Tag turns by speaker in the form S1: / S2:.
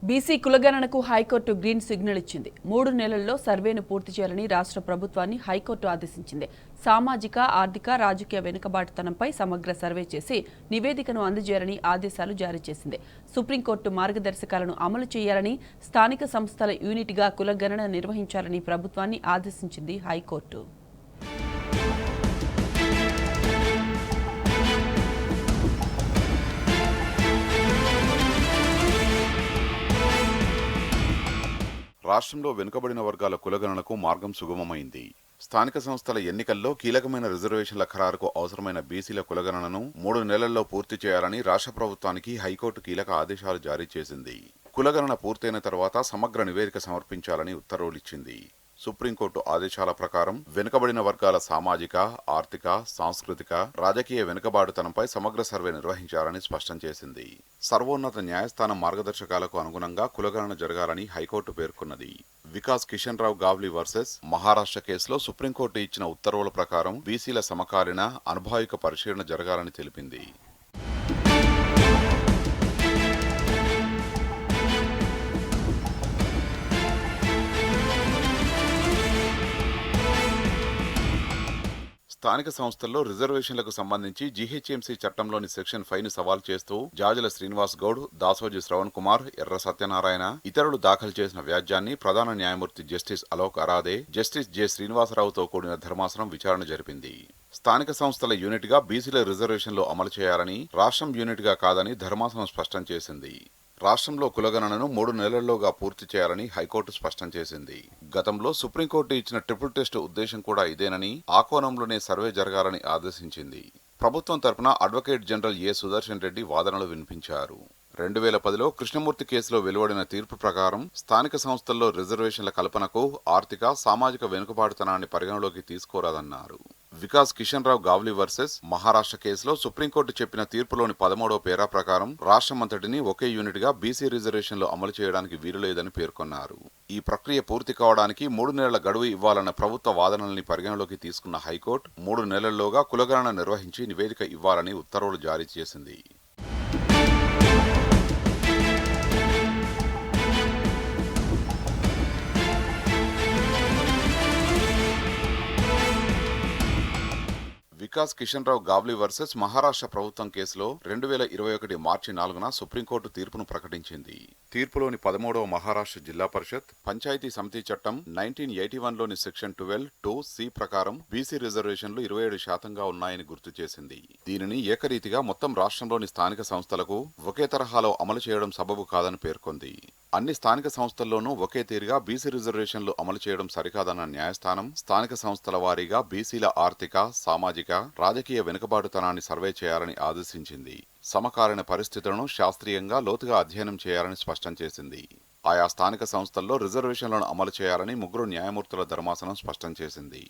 S1: BC కులగణనకు high court green signal ఇచ్చింది. 3 నెలల్లో సర్వేను పూర్తి చేయాలని రాష్ట్ర ప్రభుత్వాన్ని హైకోర్టు ఆదేశించింది. సామాజిక, ఆర్థిక, రాజకీయ వెనుకబాటుతనంపై సమగ్ర సర్వే చేసి నివేదికను అందజేయాలని ఆదేశాలు జారీ చేసింది. సుప్రీంకోర్టు మార్గదర్శకాలను అమలు చేయాలని, స్థానిక సంస్థల యూనిట్గా కులగణన నిర్వహించాలని ప్రభుత్వాన్ని ఆదేశించింది హైకోర్టు.
S2: రాష్ట్రంలో వెనుకబడిన వర్గాల కులగణనకు మార్గం సుగమమైంది. స్థానిక సంస్థల ఎన్నికల్లో కీలకమైన రిజర్వేషన్ల ఖరారుకు అవసరమైన బీసీల కులగణనను 3 నెలల్లో పూర్తి చేయాలని రాష్ట్ర ప్రభుత్వానికి హైకోర్టు కీలక ఆదేశాలు జారీ చేసింది. కులగణన పూర్తయిన తర్వాత సమగ్ర నివేదిక సమర్పించాలని ఉత్తర్వులిచ్చింది. సుప్రీంకోర్టు ఆదేశాల ప్రకారం వెనుకబడిన వర్గాల సామాజిక, ఆర్థిక, సాంస్కృతిక, రాజకీయ వెనుకబాటుతనంపై సమగ్ర సర్వే నిర్వహించాలని స్పష్టం చేసింది. సర్వోన్నత న్యాయస్థానం మార్గదర్శకాలకు అనుగుణంగా కులగణన జరగాలని హైకోర్టు పేర్కొన్నది. వికాస్ కిషన్ రావు గావ్లీ వర్సెస్ మహారాష్ట్ర కేసులో సుప్రీంకోర్టు ఇచ్చిన ఉత్తర్వుల ప్రకారం బీసీల సమకాలీన అనుభావిక పరిశీలన జరగాలని తెలిపింది. స్థానిక సంస్థల్లో రిజర్వేషన్లకు సంబంధించి జీహెచ్ఎంసీ చట్టంలోని సెక్షన్ 5ను సవాల్ చేస్తూ జాజుల శ్రీనివాస్ గౌడ్, దాసోజి శ్రవణ్ కుమార్, ఎర్ర సత్యనారాయణ ఇతరులు దాఖలు చేసిన వ్యాజ్యాన్ని ప్రధాన న్యాయమూర్తి justice Alok Aradhe, justice J శ్రీనివాసరావుతో కూడిన ధర్మాసనం విచారణ జరిపింది. స్థానిక సంస్థల యూనిట్గా బీసీల రిజర్వేషన్లు అమలు చేయాలని, రాష్ట్రం యూనిట్గా కాదని ధర్మాసనం స్పష్టం చేసింది. రాష్ట్రంలో కులగణనను 3 నెలల్లోగా పూర్తి చేయాలని హైకోర్టు స్పష్టం చేసింది. గతంలో సుప్రీంకోర్టు ఇచ్చిన ట్రిపుల్ టెస్ట్ ఉద్దేశం కూడా ఇదేనని, ఆ కోణంలోనే సర్వే జరగాలని ఆదేశించింది. ప్రభుత్వం తరపున అడ్వకేట్ జనరల్ ఏ సుదర్శన్ రెడ్డి వాదనలు వినిపించారు. 2010లో కృష్ణమూర్తి కేసులో వెలువడిన తీర్పు ప్రకారం స్థానిక సంస్థల్లో రిజర్వేషన్ల కల్పనకు ఆర్థిక, సామాజిక వెనుకబాటుతనాన్ని పరిగణలోకి తీసుకోరాదన్నారు. వికాస్ కిషన్ రావు గావ్లీ వర్సెస్ మహారాష్ట్ర కేసులో సుప్రీంకోర్టు చెప్పిన తీర్పులోని 13వ పేరా ప్రకారం రాష్ట్రమంతటిని ఒకే యూనిట్గా బీసీ రిజర్వేషన్లు అమలు చేయడానికి వీలులేదని పేర్కొన్నారు. ఈ ప్రక్రియ పూర్తి కావడానికి 3 నెలల గడువు ఇవ్వాలన్న ప్రభుత్వ వాదనల్ని పరిగణలోకి తీసుకున్న హైకోర్టు 3 నెలల్లోగా కులగణన నిర్వహించి నివేదిక ఇవ్వాలని ఉత్తర్వులు జారీ చేసింది. వికాస్ కిషన్ రావు గావ్లీ వర్సెస్ మహారాష్ట్ర ప్రభుత్వం కేసులో 2021 మార్చి 4న సుప్రీంకోర్టు తీర్పును ప్రకటించింది. తీర్పులోని 13వ మహారాష్ట్ర జిల్లా పరిషత్ పంచాయతీ సమితి చట్టం 1981లోని సెక్షన్ 12(2)(c) ప్రకారం బీసీ రిజర్వేషన్లు 27% ఉన్నాయని గుర్తు చేసింది. దీనిని ఏకరీతిగా మొత్తం రాష్ట్రంలోని స్థానిక సంస్థలకు ఒకే తరహాలో అమలు చేయడం సబబు కాదని పేర్కొంది. అన్ని స్థానిక సంస్థల్లోనూ ఒకే తీరుగా బీసీ రిజర్వేషన్లు అమలు చేయడం సరికాదన్న న్యాయస్థానం స్థానిక సంస్థల వారీగా బీసీల ఆర్థిక, సామాజిక, రాజకీయ వెనుకబాటుతనాన్ని సర్వే చేయాలని ఆదేశించింది. సమకాలీన పరిస్థితులను శాస్త్రీయంగా లోతుగా అధ్యయనం చేయాలని స్పష్టం చేసింది. ఆయా స్థానిక సంస్థల్లో రిజర్వేషన్లను అమలు చేయాలని 3 న్యాయమూర్తుల ధర్మాసనం స్పష్టం చేసింది.